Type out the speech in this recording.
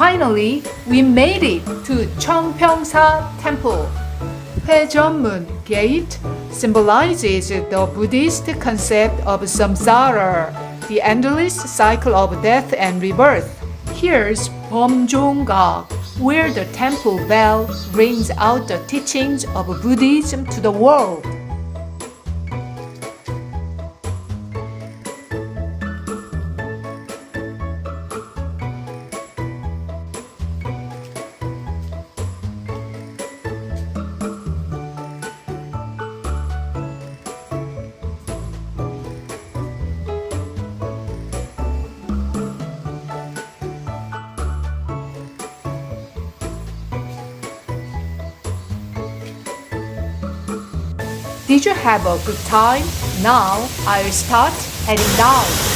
Finally, we made it to Cheongpyeongsa Temple. 회전문 gate symbolizes the Buddhist concept of samsara, the endless cycle of death and rebirth. Here's Bomjonggak, where the temple bell rings out the teachings of Buddhism to the world. Did you have a good time? Now I'll start heading down.